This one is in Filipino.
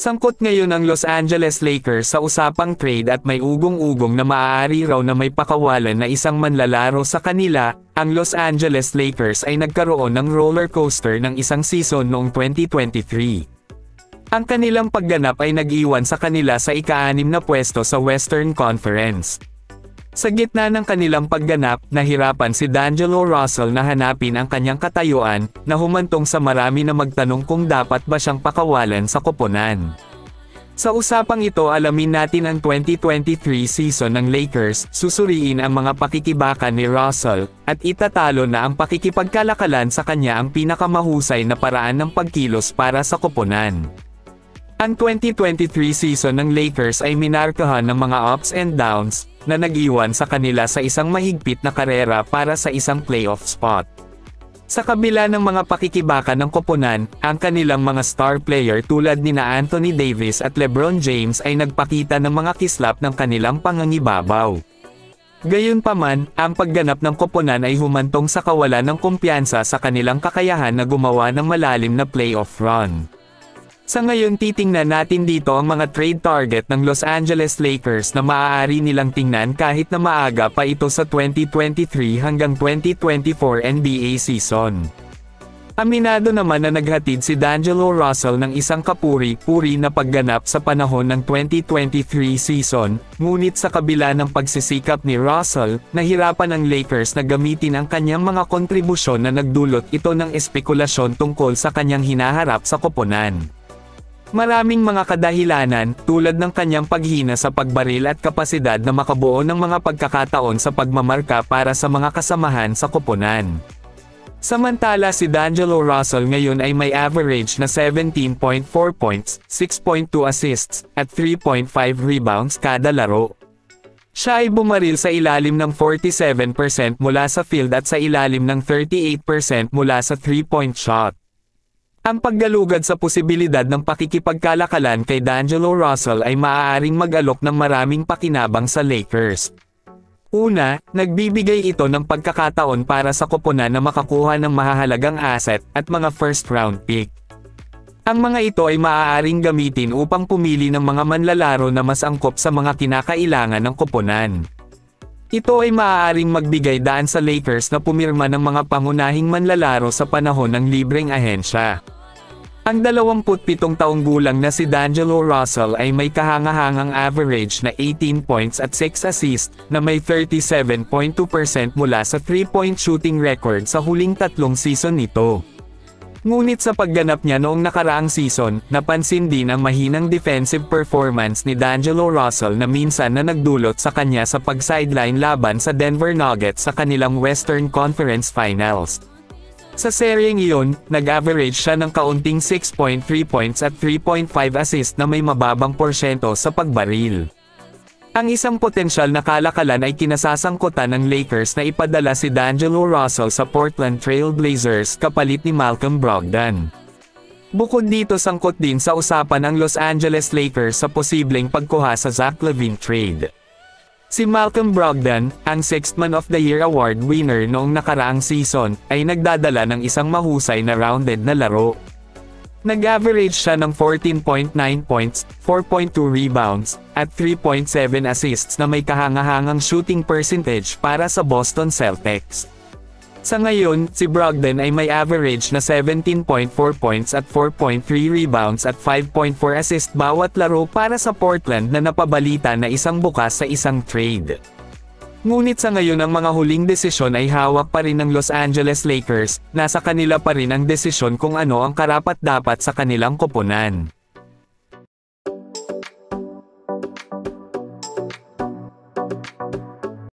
Sangkot ngayon ang Los Angeles Lakers sa usapang trade at may ugong-ugong na maaari raw na may pakawalan na isang manlalaro sa kanila. Ang Los Angeles Lakers ay nagkaroon ng roller coaster ng isang season noong 2023. Ang kanilang pagganap ay nag-iwan sa kanila sa ika-6 na pwesto sa Western Conference. Sa gitna ng kanilang pagganap, nahirapan si D'Angelo Russell na hanapin ang kanyang katayuan, na humantong sa marami na magtanong kung dapat ba siyang pakawalan sa koponan. Sa usapang ito alamin natin ang 2023 season ng Lakers, susuriin ang mga pakikibaka ni Russell, at itatalo na ang pakikipagkalakalan sa kanya ang pinakamahusay na paraan ng pagkilos para sa koponan. Ang 2023 season ng Lakers ay minarkahan ng mga ups and downs, na nag-iwan sa kanila sa isang mahigpit na karera para sa isang playoff spot. Sa kabila ng mga pakikibaka ng koponan, ang kanilang mga star player tulad nina Anthony Davis at LeBron James ay nagpakita ng mga kislap ng kanilang pangangibabaw. Gayunpaman, ang pagganap ng koponan ay humantong sa kawalan ng kumpiyansa sa kanilang kakayahan na gumawa ng malalim na playoff run. Sa ngayon titingnan natin dito ang mga trade target ng Los Angeles Lakers na maaari nilang tingnan kahit na maaga pa ito sa 2023 hanggang 2024 NBA season. Aminado naman na naghatid si D'Angelo Russell ng isang kapuri-puri na pagganap sa panahon ng 2023 season, ngunit sa kabila ng pagsisikap ni Russell, nahirapan ang Lakers na gamitin ang kanyang mga kontribusyon na nagdulot ito ng espekulasyon tungkol sa kanyang hinaharap sa koponan. Maraming mga kadahilanan, tulad ng kanyang paghina sa pagbaril at kapasidad na makabuo ng mga pagkakataon sa pagmamarka para sa mga kasamahan sa koponan. Samantala si D'Angelo Russell ngayon ay may average na 17.4 points, 6.2 assists, at 3.5 rebounds kada laro. Siya ay bumaril sa ilalim ng 47% mula sa field at sa ilalim ng 38% mula sa 3-point shot. Ang paggalugad sa posibilidad ng pakikipagkalakalan kay D'Angelo Russell ay maaaring mag-alok ng maraming pakinabang sa Lakers. Una, nagbibigay ito ng pagkakataon para sa koponan na makakuha ng mahahalagang asset at mga first-round pick. Ang mga ito ay maaaring gamitin upang pumili ng mga manlalaro na mas angkop sa mga kinakailangan ng koponan. Ito ay maaaring magbigay daan sa Lakers na pumirma ng mga pangunahing manlalaro sa panahon ng libreng ahensya. Ang 27 taong gulang na si D'Angelo Russell ay may kahangahangang average na 18 points at 6 assists, na may 37.2% mula sa 3-point shooting record sa huling 3 season nito. Ngunit sa pagganap niya noong nakaraang season, napansin din ang mahinang defensive performance ni D'Angelo Russell na minsan na nagdulot sa kanya sa pag-sideline laban sa Denver Nuggets sa kanilang Western Conference Finals. Sa seryeng iyon, nag-average siya ng kaunting 6.3 points at 3.5 assists na may mababang porsyento sa pagbaril. Ang isang potensyal na kalakalan ay kinasasangkutan ng Lakers na ipadala si D'Angelo Russell sa Portland Trail Blazers kapalit ni Malcolm Brogdon. Bukod dito sangkot din sa usapan ang Los Angeles Lakers sa posibleng pagkuha sa Zach LaVine trade. Si Malcolm Brogdon, ang 6th Man of the Year award winner noong nakaraang season, ay nagdadala ng isang mahusay na rounded na laro. Nag-average siya ng 14.9 points, 4.2 rebounds, at 3.7 assists na may kahangahangang shooting percentage para sa Boston Celtics. Sa ngayon, si Brogdon ay may average na 17.4 points at 4.3 rebounds at 5.4 assists bawat laro para sa Portland na napabalita na isang bukas sa isang trade. Ngunit sa ngayon ang mga huling desisyon ay hawak pa rin ng Los Angeles Lakers, nasa kanila pa rin ang desisyon kung ano ang karapat-dapat sa kanilang koponan.